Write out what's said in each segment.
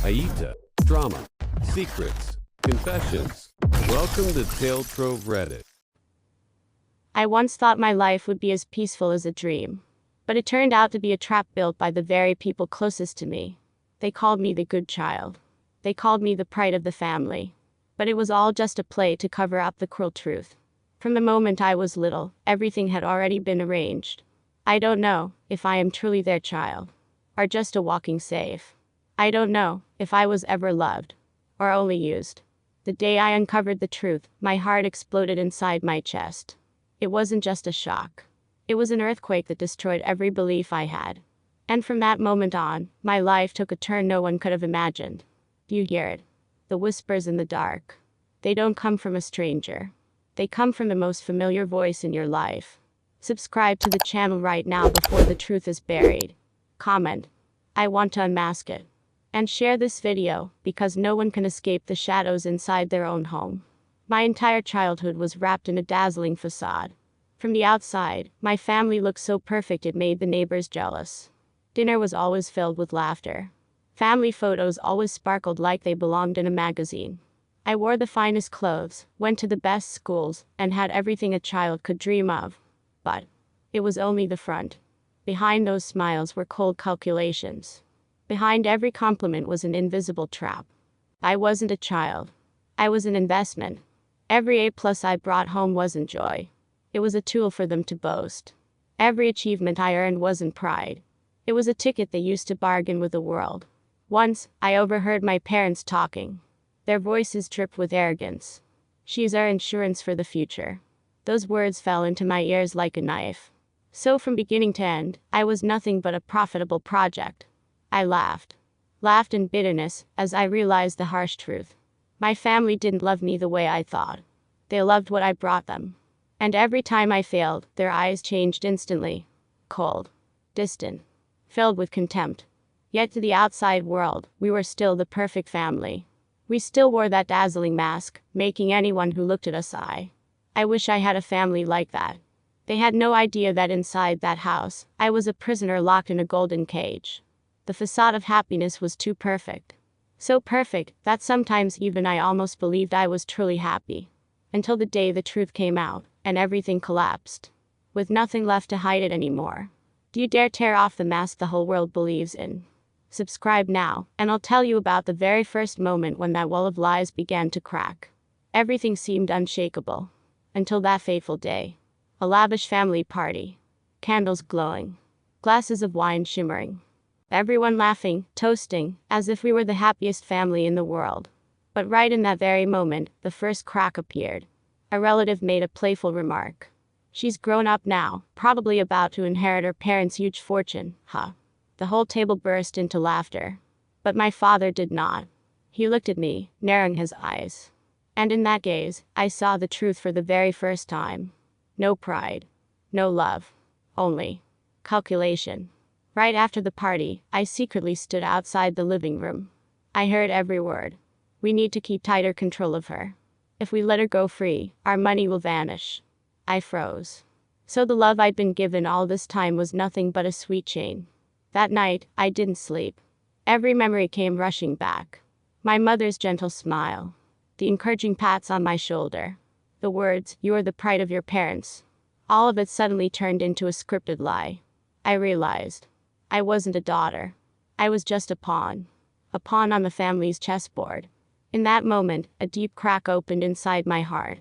AITA, drama, secrets, confessions. Welcome to Trove Reddit. I once thought my life would be as peaceful as a dream. But it turned out to be a trap built by the very people closest to me. They called me the good child. They called me the pride of the family. But it was all just a play to cover up the cruel truth. From the moment I was little, everything had already been arranged. I don't know if I am truly their child, or just a walking safe. I don't know if I was ever loved, or only used. The day I uncovered the truth, my heart exploded inside my chest. It wasn't just a shock. It was an earthquake that destroyed every belief I had. And from that moment on, my life took a turn no one could have imagined. You hear it. The whispers in the dark. They don't come from a stranger. They come from the most familiar voice in your life. Subscribe to the channel right now before the truth is buried. Comment, I want to unmask it. And share this video, because no one can escape the shadows inside their own home. My entire childhood was wrapped in a dazzling facade. From the outside, my family looked so perfect it made the neighbors jealous. Dinner was always filled with laughter. Family photos always sparkled like they belonged in a magazine. I wore the finest clothes, went to the best schools, and had everything a child could dream of. But it was only the front. Behind those smiles were cold calculations. Behind every compliment was an invisible trap. I wasn't a child. I was an investment. Every A+ I brought home wasn't joy. It was a tool for them to boast. Every achievement I earned wasn't pride. It was a ticket they used to bargain with the world. Once, I overheard my parents talking. Their voices dripped with arrogance. "She's our insurance for the future." Those words fell into my ears like a knife. So from beginning to end, I was nothing but a profitable project. I laughed in bitterness, as I realized the harsh truth. My family didn't love me the way I thought. They loved what I brought them. And every time I failed, their eyes changed instantly. Cold, distant, filled with contempt. Yet to the outside world, we were still the perfect family. We still wore that dazzling mask, making anyone who looked at us sigh. I wish I had a family like that. They had no idea that inside that house, I was a prisoner locked in a golden cage. The facade of happiness was too perfect. So perfect, that sometimes even I almost believed I was truly happy. Until the day the truth came out, and everything collapsed. With nothing left to hide it anymore. Do you dare tear off the mask the whole world believes in? Subscribe now, and I'll tell you about the very first moment when that wall of lies began to crack. Everything seemed unshakable. Until that fateful day. A lavish family party. Candles glowing. Glasses of wine shimmering. Everyone laughing, toasting, as if we were the happiest family in the world. But right in that very moment, the first crack appeared. A relative made a playful remark. "She's grown up now, probably about to inherit her parents' huge fortune, huh?" The whole table burst into laughter. But my father did not. He looked at me, narrowing his eyes. And in that gaze, I saw the truth for the very first time. No pride. No love. Only calculation. Right after the party, I secretly stood outside the living room. I heard every word. "We need to keep tighter control of her. If we let her go free, our money will vanish." I froze. So the love I'd been given all this time was nothing but a sweet chain. That night, I didn't sleep. Every memory came rushing back. My mother's gentle smile. The encouraging pats on my shoulder. The words, "You are the pride of your parents." All of it suddenly turned into a scripted lie. I realized. I wasn't a daughter. I was just a pawn. A pawn on the family's chessboard. In that moment, a deep crack opened inside my heart.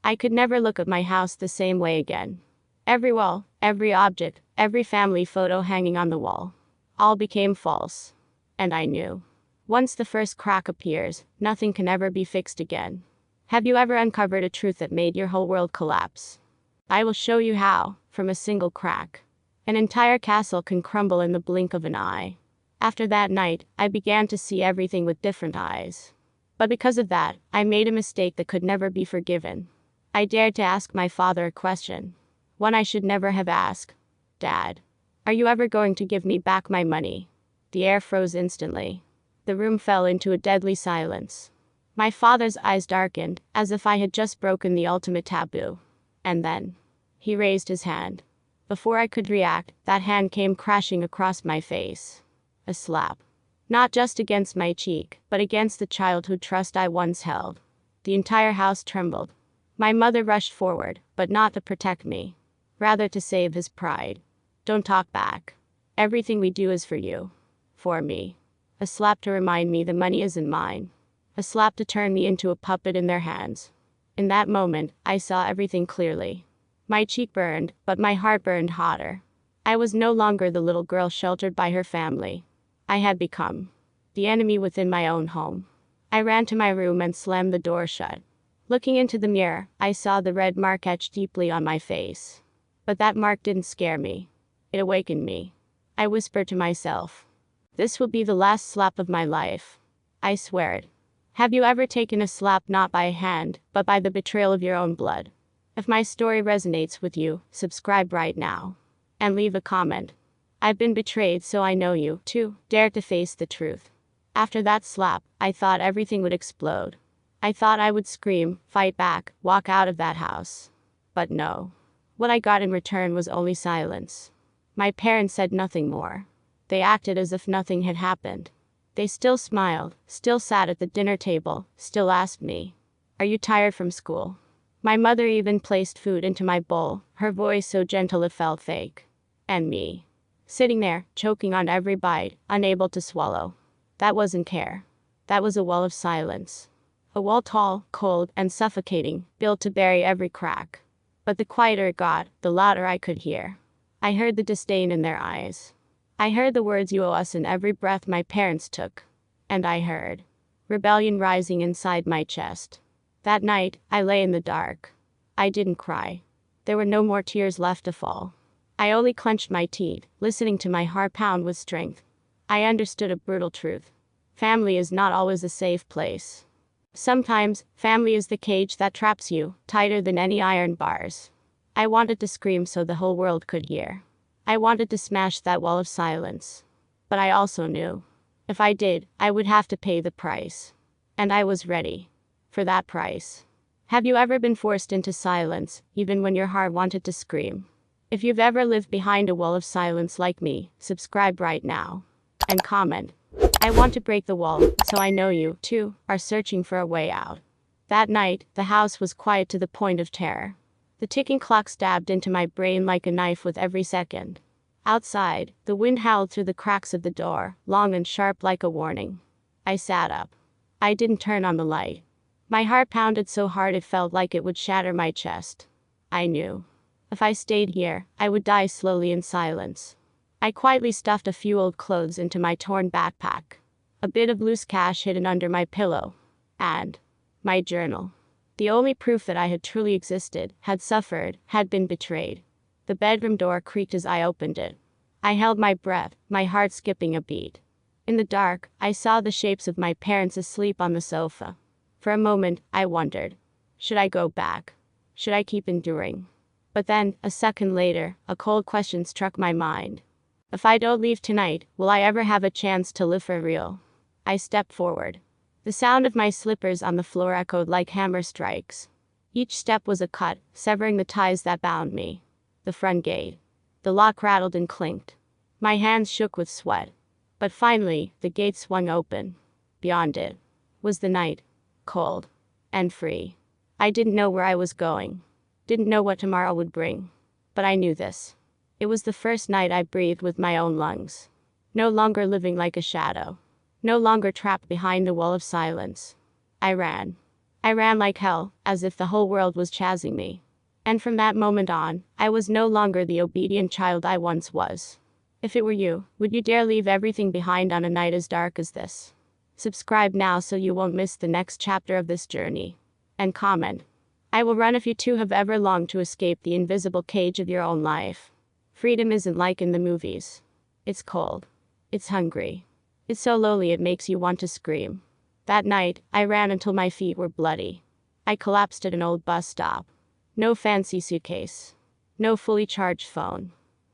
I could never look at my house the same way again. Every wall, every object, every family photo hanging on the wall. All became false. And I knew. Once the first crack appears, nothing can ever be fixed again. Have you ever uncovered a truth that made your whole world collapse? I will show you how, from a single crack. An entire castle can crumble in the blink of an eye. After that night, I began to see everything with different eyes. But because of that, I made a mistake that could never be forgiven. I dared to ask my father a question. One I should never have asked. "Dad, are you ever going to give me back my money?" The air froze instantly. The room fell into a deadly silence. My father's eyes darkened, as if I had just broken the ultimate taboo. And then, he raised his hand. Before I could react, that hand came crashing across my face. A slap. Not just against my cheek, but against the childhood trust I once held. The entire house trembled. My mother rushed forward, but not to protect me. Rather to save his pride. Don't talk back. Everything we do is for you. For me. A slap to remind me the money isn't mine. A slap to turn me into a puppet in their hands. In that moment, I saw everything clearly. My cheek burned, but my heart burned hotter. I was no longer the little girl sheltered by her family. I had become the enemy within my own home. I ran to my room and slammed the door shut. Looking into the mirror, I saw the red mark etched deeply on my face. But that mark didn't scare me. It awakened me. I whispered to myself, "This will be the last slap of my life." I swear it. Have you ever taken a slap not by a hand, but by the betrayal of your own blood? If my story resonates with you, subscribe right now. And leave a comment. I've been betrayed, so I know you, too. Dare to face the truth. After that slap, I thought everything would explode. I thought I would scream, fight back, walk out of that house. But no. What I got in return was only silence. My parents said nothing more. They acted as if nothing had happened. They still smiled, still sat at the dinner table, still asked me, "Are you tired from school?" My mother even placed food into my bowl, her voice so gentle it felt fake. And me. Sitting there, choking on every bite, unable to swallow. That wasn't care. That was a wall of silence. A wall tall, cold, and suffocating, built to bury every crack. But the quieter it got, the louder I could hear. I heard the disdain in their eyes. I heard the words "you owe us" in every breath my parents took. And I heard rebellion rising inside my chest. That night, I lay in the dark. I didn't cry. There were no more tears left to fall. I only clenched my teeth, listening to my heart pound with strength. I understood a brutal truth. Family is not always a safe place. Sometimes, family is the cage that traps you, tighter than any iron bars. I wanted to scream so the whole world could hear. I wanted to smash that wall of silence. But I also knew, if I did, I would have to pay the price. And I was ready for that price. Have you ever been forced into silence, even when your heart wanted to scream? If you've ever lived behind a wall of silence like me, subscribe right now. And comment. I want to break the wall, so I know you, too, are searching for a way out. That night, the house was quiet to the point of terror. The ticking clock stabbed into my brain like a knife with every second. Outside, the wind howled through the cracks of the door, long and sharp like a warning. I sat up. I didn't turn on the light. My heart pounded so hard it felt like it would shatter my chest. I knew. If I stayed here, I would die slowly in silence. I quietly stuffed a few old clothes into my torn backpack. A bit of loose cash hidden under my pillow. And my journal. The only proof that I had truly existed, had suffered, had been betrayed. The bedroom door creaked as I opened it. I held my breath, my heart skipping a beat. In the dark, I saw the shapes of my parents asleep on the sofa. For a moment, I wondered. Should I go back? Should I keep enduring? But then, a second later, a cold question struck my mind. If I don't leave tonight, will I ever have a chance to live for real? I stepped forward. The sound of my slippers on the floor echoed like hammer strikes. Each step was a cut, severing the ties that bound me. The front gate. The lock rattled and clinked. My hands shook with sweat. But finally, the gate swung open. Beyond it was the night. Cold. And free. I didn't know where I was going. Didn't know what tomorrow would bring. But I knew this. It was the first night I breathed with my own lungs. No longer living like a shadow. No longer trapped behind a wall of silence. I ran. I ran like hell, as if the whole world was chasing me. And from that moment on, I was no longer the obedient child I once was. If it were you, would you dare leave everything behind on a night as dark as this? Subscribe now so you won't miss the next chapter of this journey. And comment. I will run if you too have ever longed to escape the invisible cage of your own life. Freedom isn't like in the movies. It's cold. It's hungry. It's so lonely it makes you want to scream. That night, I ran until my feet were bloody. I collapsed at an old bus stop. No fancy suitcase. No fully charged phone.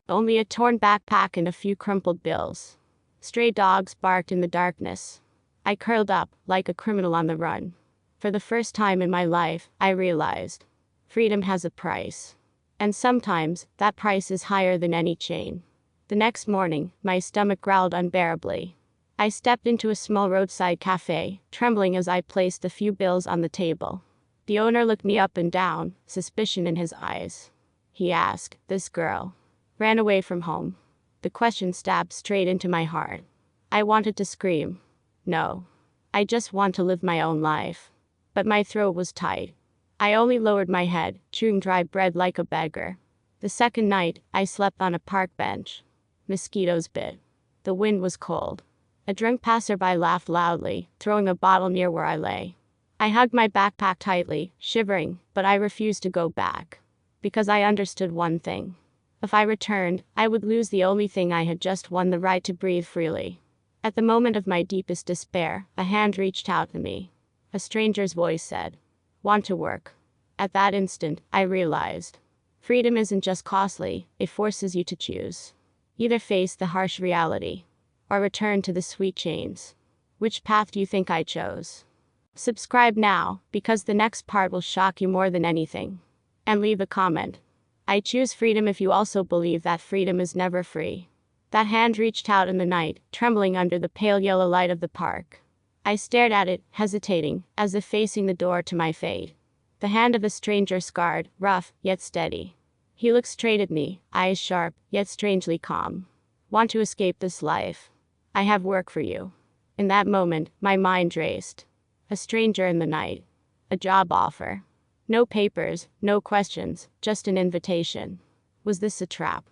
Only a torn backpack and a few crumpled bills. Stray dogs barked in the darkness. I curled up, like a criminal on the run. For the first time in my life, I realized freedom has a price. And sometimes, that price is higher than any chain. The next morning, my stomach growled unbearably. I stepped into a small roadside cafe, trembling as I placed a few bills on the table. The owner looked me up and down, suspicion in his eyes. He asked, "This girl ran away from home?" The question stabbed straight into my heart. I wanted to scream. No. I just want to live my own life. But my throat was tight. I only lowered my head, chewing dry bread like a beggar. The second night, I slept on a park bench. Mosquitoes bit. The wind was cold. A drunk passerby laughed loudly, throwing a bottle near where I lay. I hugged my backpack tightly, shivering, but I refused to go back. Because I understood one thing. If I returned, I would lose the only thing I had just won, the right to breathe freely. At the moment of my deepest despair, a hand reached out to me. A stranger's voice said, "Want to work?" At that instant, I realized. Freedom isn't just costly, it forces you to choose. Either face the harsh reality, or return to the sweet chains. Which path do you think I chose? Subscribe now, because the next part will shock you more than anything. And leave a comment. I choose freedom if you also believe that freedom is never free. That hand reached out in the night, trembling under the pale yellow light of the park. I stared at it, hesitating, as if facing the door to my fate. The hand of a stranger, scarred, rough, yet steady. He looked straight at me, eyes sharp, yet strangely calm. "Want to escape this life? I have work for you." In that moment, my mind raced. A stranger in the night. A job offer. No papers, no questions, just an invitation. Was this a trap?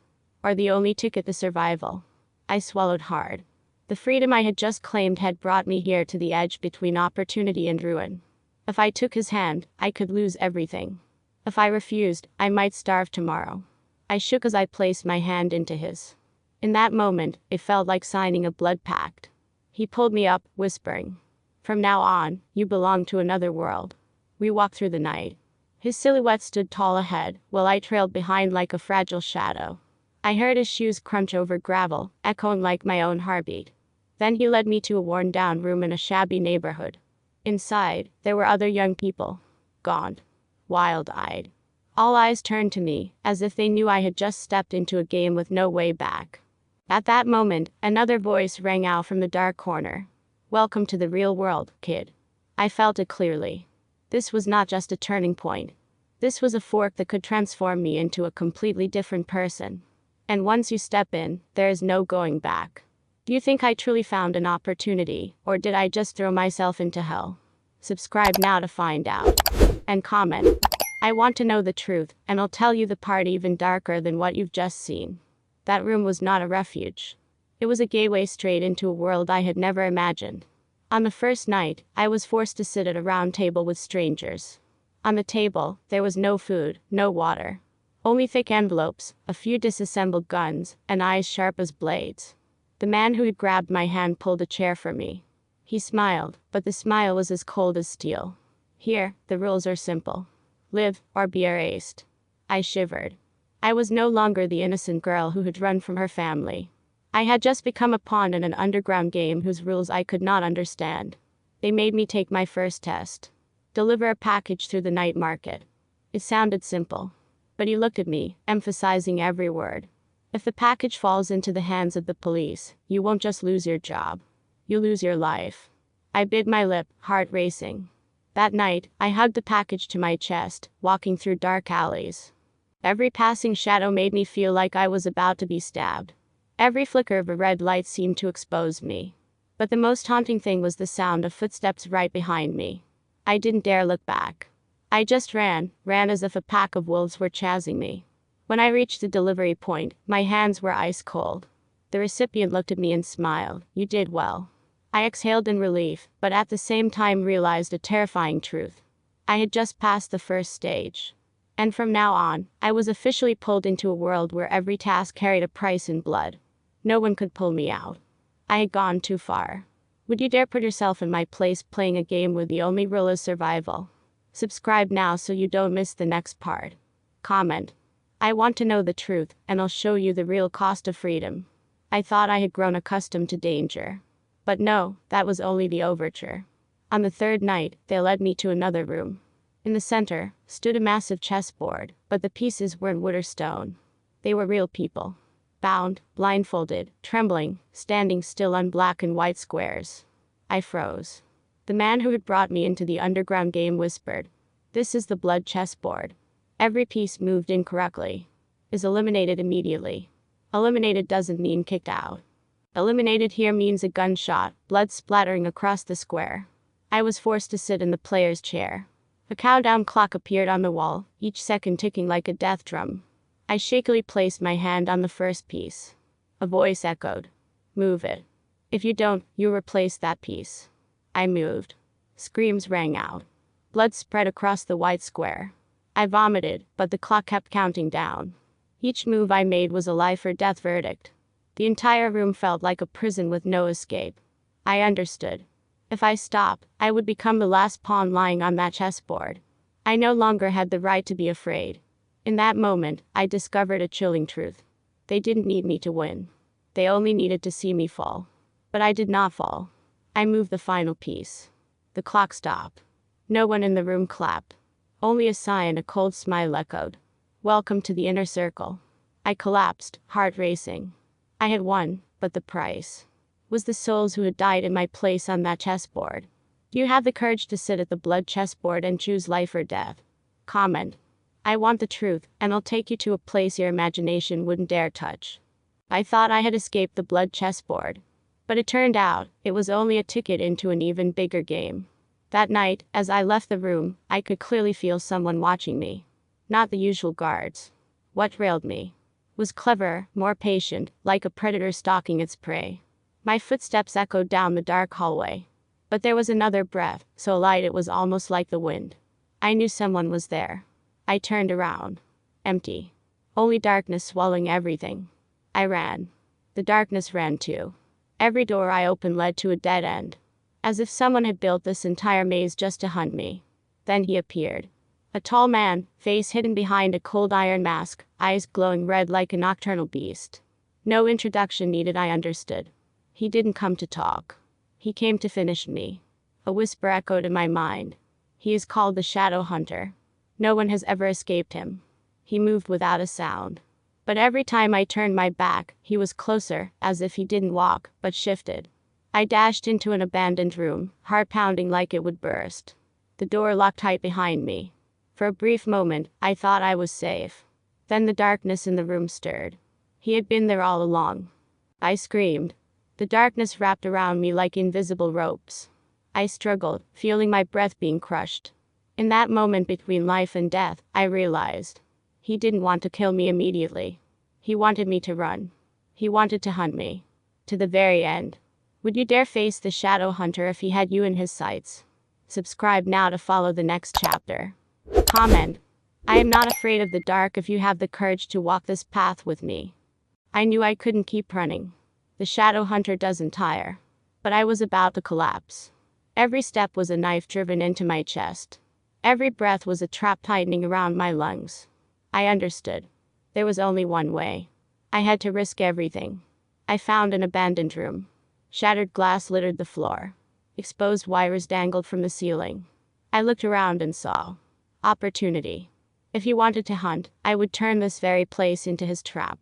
Or the only ticket to survival? I swallowed hard. The freedom I had just claimed had brought me here to the edge between opportunity and ruin. If I took his hand, I could lose everything. If I refused, I might starve tomorrow. I shook as I placed my hand into his. In that moment, it felt like signing a blood pact. He pulled me up, whispering, "From now on, you belong to another world." We walked through the night. His silhouette stood tall ahead, while I trailed behind like a fragile shadow. I heard his shoes crunch over gravel, echoing like my own heartbeat. Then he led me to a worn-down room in a shabby neighborhood. Inside, there were other young people. Gaunt. Wild-eyed. All eyes turned to me, as if they knew I had just stepped into a game with no way back. At that moment, another voice rang out from the dark corner. "Welcome to the real world, kid." I felt it clearly. This was not just a turning point. This was a fork that could transform me into a completely different person. And once you step in, there is no going back. Do you think I truly found an opportunity, or did I just throw myself into hell? Subscribe now to find out. And comment. I want to know the truth, and I'll tell you the part even darker than what you've just seen. That room was not a refuge. It was a gateway straight into a world I had never imagined. On the first night, I was forced to sit at a round table with strangers. On the table, there was no food, no water. Only thick envelopes, a few disassembled guns, and eyes sharp as blades. The man who had grabbed my hand pulled a chair for me. He smiled, but the smile was as cold as steel. "Here, the rules are simple. Live, or be erased." I shivered. I was no longer the innocent girl who had run from her family. I had just become a pawn in an underground game whose rules I could not understand. They made me take my first test. Deliver a package through the night market. It sounded simple. But he looked at me, emphasizing every word. "If the package falls into the hands of the police, you won't just lose your job. You'll lose your life." I bit my lip, heart racing. That night, I hugged the package to my chest, walking through dark alleys. Every passing shadow made me feel like I was about to be stabbed. Every flicker of a red light seemed to expose me. But the most haunting thing was the sound of footsteps right behind me. I didn't dare look back. I just ran as if a pack of wolves were chasing me. When I reached the delivery point, my hands were ice cold. The recipient looked at me and smiled. "You did well." I exhaled in relief, but at the same time realized a terrifying truth. I had just passed the first stage. And from now on, I was officially pulled into a world where every task carried a price in blood. No one could pull me out. I had gone too far. Would you dare put yourself in my place playing a game where the only rule is survival? Subscribe now so you don't miss the next part. Comment. I want to know the truth, and I'll show you the real cost of freedom. I thought I had grown accustomed to danger. But no, that was only the overture. On the third night, they led me to another room. In the center, stood a massive chessboard, but the pieces weren't wood or stone. They were real people. bound, blindfolded, trembling, standing still on black and white squares. I froze. The man who had brought me into the underground game whispered, "This is the blood chessboard. Every piece moved incorrectly is eliminated immediately. Eliminated doesn't mean kicked out. Eliminated here means a gunshot, blood splattering across the square." I was forced to sit in the player's chair. A countdown clock appeared on the wall, each second ticking like a death drum. I shakily placed my hand on the first piece. A voice echoed, "Move it. If you don't, you replace that piece." I moved. Screams rang out. Blood spread across the white square. I vomited, but the clock kept counting down. Each move I made was a life or death verdict. The entire room felt like a prison with no escape. I understood. If I stopped, I would become the last pawn lying on that chessboard. I no longer had the right to be afraid. In that moment, I discovered a chilling truth. They didn't need me to win. They only needed to see me fall. But I did not fall. I moved the final piece. The clock stopped. No one in the room clapped. Only a sigh and a cold smile echoed. "Welcome to the inner circle." I collapsed, heart racing. I had won, but the price was the souls who had died in my place on that chessboard. Do you have the courage to sit at the blood chessboard and choose life or death? Comment. I want the truth, and I'll take you to a place your imagination wouldn't dare touch. I thought I had escaped the blood chessboard. But it turned out, it was only a ticket into an even bigger game. That night, as I left the room, I could clearly feel someone watching me. Not the usual guards. What trailed me was clever, more patient, like a predator stalking its prey. My footsteps echoed down the dark hallway. But there was another breath, so light it was almost like the wind. I knew someone was there. I turned around. Empty. Only darkness swallowing everything. I ran. The darkness ran too. Every door I opened led to a dead end. As if someone had built this entire maze just to hunt me. Then he appeared. A tall man, face hidden behind a cold iron mask, eyes glowing red like a nocturnal beast. No introduction needed, I understood. He didn't come to talk. He came to finish me. A whisper echoed in my mind. He is called the Shadow Hunter. No one has ever escaped him. He moved without a sound. But every time I turned my back, he was closer, as if he didn't walk, but shifted. I dashed into an abandoned room, heart pounding like it would burst. The door locked tight behind me. For a brief moment, I thought I was safe. Then the darkness in the room stirred. He had been there all along. I screamed. The darkness wrapped around me like invisible ropes. I struggled, feeling my breath being crushed. In that moment between life and death, I realized. He didn't want to kill me immediately. He wanted me to run. He wanted to hunt me. To the very end. Would you dare face the Shadow Hunter if he had you in his sights? Subscribe now to follow the next chapter. Comment. I am not afraid of the dark if you have the courage to walk this path with me. I knew I couldn't keep running. The Shadow Hunter doesn't tire. But I was about to collapse. Every step was a knife driven into my chest. Every breath was a trap tightening around my lungs. I understood. There was only one way. I had to risk everything. I found an abandoned room. Shattered glass littered the floor. Exposed wires dangled from the ceiling. I looked around and saw opportunity. If he wanted to hunt, I would turn this very place into his trap.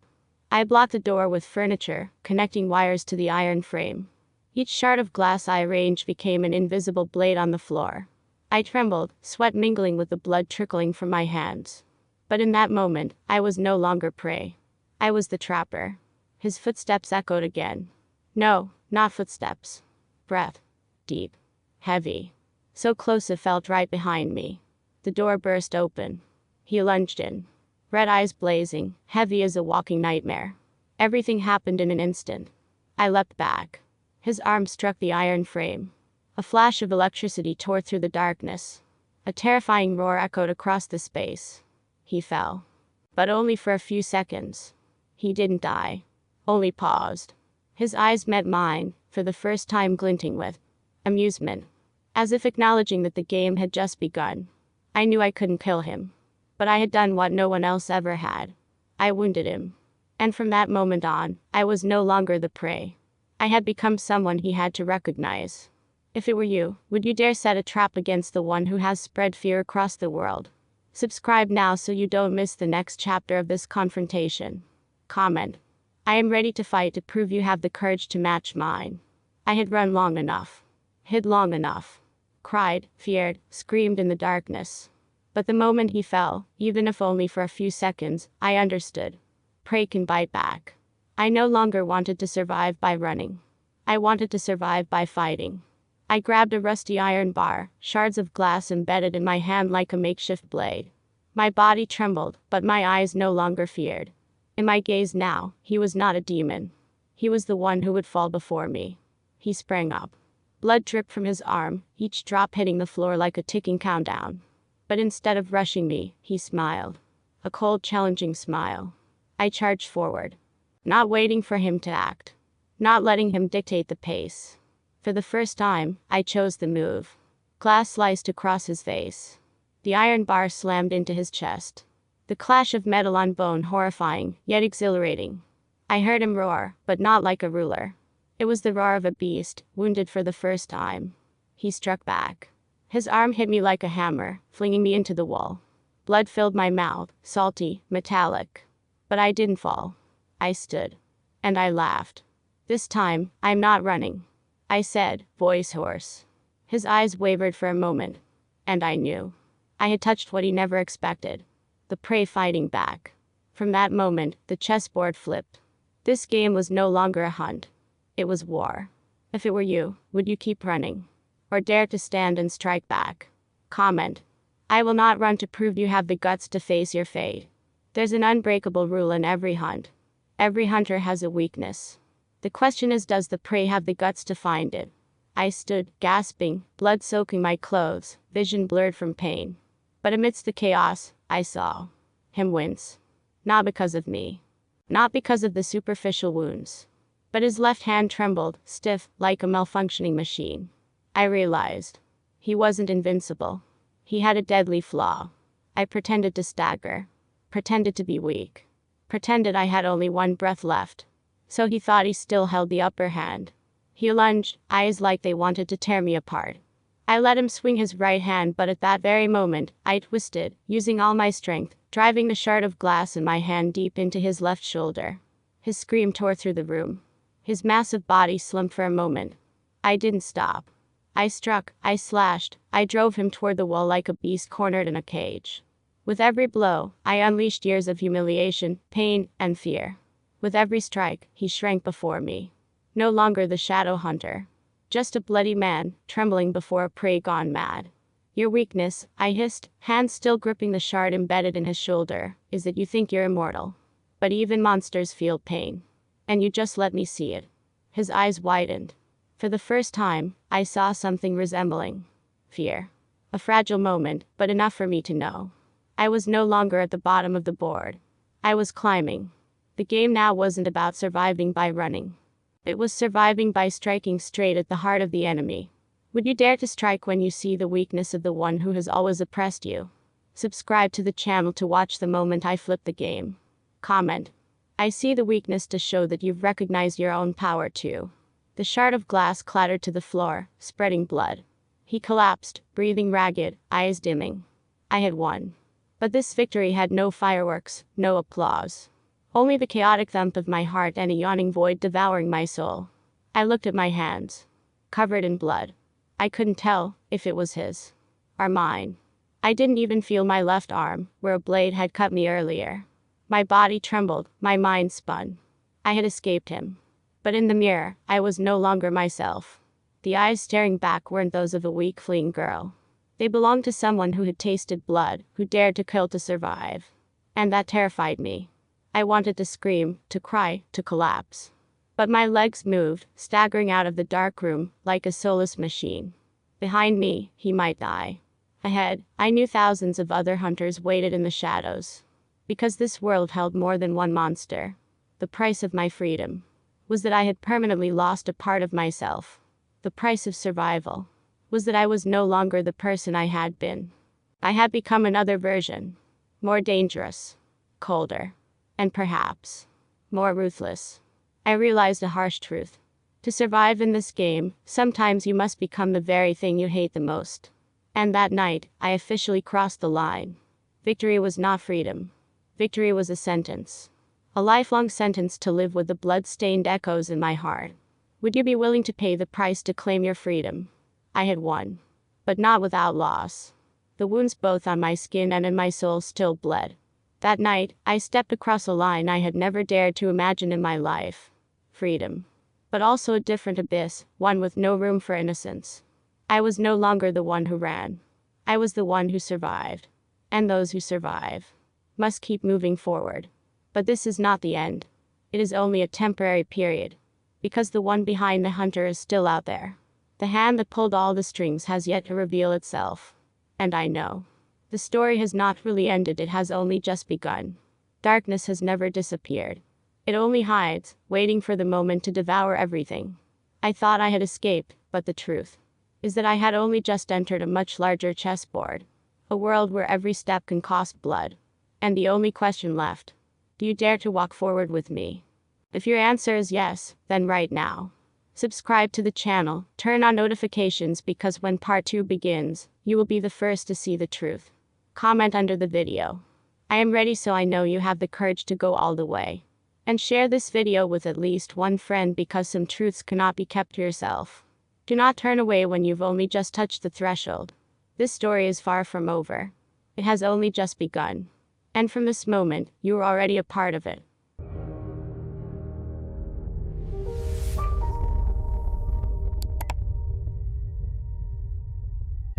I blocked the door with furniture, connecting wires to the iron frame. Each shard of glass I arranged became an invisible blade on the floor. I trembled, sweat mingling with the blood trickling from my hands. But in that moment, I was no longer prey. I was the trapper. His footsteps echoed again. No, not footsteps. Breath. Deep. Heavy. So close it felt right behind me. The door burst open. He lunged in. Red eyes blazing, heavy as a walking nightmare. Everything happened in an instant. I leapt back. His arm struck the iron frame. A flash of electricity tore through the darkness. A terrifying roar echoed across the space. He fell. But only for a few seconds. He didn't die. Only paused. His eyes met mine, for the first time glinting with amusement. As if acknowledging that the game had just begun. I knew I couldn't kill him. But I had done what no one else ever had. I wounded him. And from that moment on, I was no longer the prey. I had become someone he had to recognize. If it were you, would you dare set a trap against the one who has spread fear across the world? Subscribe now so you don't miss the next chapter of this confrontation. Comment. I am ready to fight to prove you have the courage to match mine. I had run long enough. Hid long enough. Cried, feared, screamed in the darkness. But the moment he fell, even if only for a few seconds, I understood. Prey can bite back. I no longer wanted to survive by running. I wanted to survive by fighting. I grabbed a rusty iron bar, shards of glass embedded in my hand like a makeshift blade. My body trembled, but my eyes no longer feared. In my gaze now, he was not a demon. He was the one who would fall before me. He sprang up. Blood dripped from his arm, each drop hitting the floor like a ticking countdown. But instead of rushing me, he smiled. A cold, challenging smile. I charged forward. Not waiting for him to act. Not letting him dictate the pace. For the first time, I chose the move. Glass sliced across his face. The iron bar slammed into his chest. The clash of metal on bone horrifying, yet exhilarating. I heard him roar, but not like a ruler. It was the roar of a beast, wounded for the first time. He struck back. His arm hit me like a hammer, flinging me into the wall. Blood filled my mouth, salty, metallic. But I didn't fall. I stood. And I laughed. This time, I'm not running. I said, voice hoarse. His eyes wavered for a moment. And I knew. I had touched what he never expected. The prey fighting back. From that moment, the chessboard flipped. This game was no longer a hunt. It was war. If it were you, would you keep running? Or dare to stand and strike back? Comment. I will not run to prove you have the guts to face your fate. There's an unbreakable rule in every hunt. Every hunter has a weakness. The question is, does the prey have the guts to find it? I stood, gasping, blood soaking my clothes, vision blurred from pain. But amidst the chaos, I saw him wince. Not because of me. Not because of the superficial wounds. But his left hand trembled, stiff, like a malfunctioning machine. I realized. He wasn't invincible. He had a deadly flaw. I pretended to stagger. Pretended to be weak. Pretended I had only one breath left. So he thought he still held the upper hand. He lunged, eyes like they wanted to tear me apart. I let him swing his right hand, but at that very moment, I twisted, using all my strength, driving the shard of glass in my hand deep into his left shoulder. His scream tore through the room. His massive body slumped for a moment. I didn't stop. I struck, I slashed, I drove him toward the wall like a beast cornered in a cage. With every blow, I unleashed years of humiliation, pain, and fear. With every strike, he shrank before me. No longer the shadow hunter. Just a bloody man, trembling before a prey gone mad. Your weakness, I hissed, hands still gripping the shard embedded in his shoulder, is that you think you're immortal. But even monsters feel pain. And you just let me see it. His eyes widened. For the first time, I saw something resembling fear. A fragile moment, but enough for me to know. I was no longer at the bottom of the board. I was climbing. The game now wasn't about surviving by running. It was surviving by striking straight at the heart of the enemy. Would you dare to strike when you see the weakness of the one who has always oppressed you? Subscribe to the channel to watch the moment I flip the game. Comment. I see the weakness to show that you've recognized your own power too. The shard of glass clattered to the floor, spreading blood. He collapsed, breathing ragged, eyes dimming. I had won. But this victory had no fireworks, no applause. Only the chaotic thump of my heart and a yawning void devouring my soul. I looked at my hands. Covered in blood. I couldn't tell if it was his or mine. I didn't even feel my left arm, where a blade had cut me earlier. My body trembled, my mind spun. I had escaped him. But in the mirror, I was no longer myself. The eyes staring back weren't those of a weak, fleeing girl. They belonged to someone who had tasted blood, who dared to kill to survive. And that terrified me. I wanted to scream, to cry, to collapse. But my legs moved, staggering out of the dark room, like a soulless machine. Behind me, he might die. Ahead, I knew thousands of other hunters waited in the shadows. Because this world held more than one monster. The price of my freedom was that I had permanently lost a part of myself. The price of survival was that I was no longer the person I had been. I had become another version. More dangerous. Colder. And perhaps more ruthless. I realized a harsh truth. To survive in this game, sometimes you must become the very thing you hate the most. And that night, I officially crossed the line. Victory was not freedom. Victory was a sentence. A lifelong sentence to live with the blood-stained echoes in my heart. Would you be willing to pay the price to claim your freedom? I had won, but not without loss. The wounds both on my skin and in my soul still bled. That night, I stepped across a line I had never dared to imagine in my life. Freedom. But also a different abyss, one with no room for innocence. I was no longer the one who ran. I was the one who survived. And those who survive must keep moving forward. But this is not the end. It is only a temporary period. Because the one behind the hunter is still out there. The hand that pulled all the strings has yet to reveal itself. And I know. The story has not really ended, it has only just begun. Darkness has never disappeared. It only hides, waiting for the moment to devour everything. I thought I had escaped, but the truth is that I had only just entered a much larger chessboard. A world where every step can cost blood. And the only question left: do you dare to walk forward with me? If your answer is yes, then right now, subscribe to the channel, turn on notifications, because when part 2 begins, you will be the first to see the truth. Comment under the video. I am ready, so I know you have the courage to go all the way. And share this video with at least one friend, because some truths cannot be kept to yourself. Do not turn away when you've only just touched the threshold. This story is far from over. It has only just begun. And from this moment, you are already a part of it.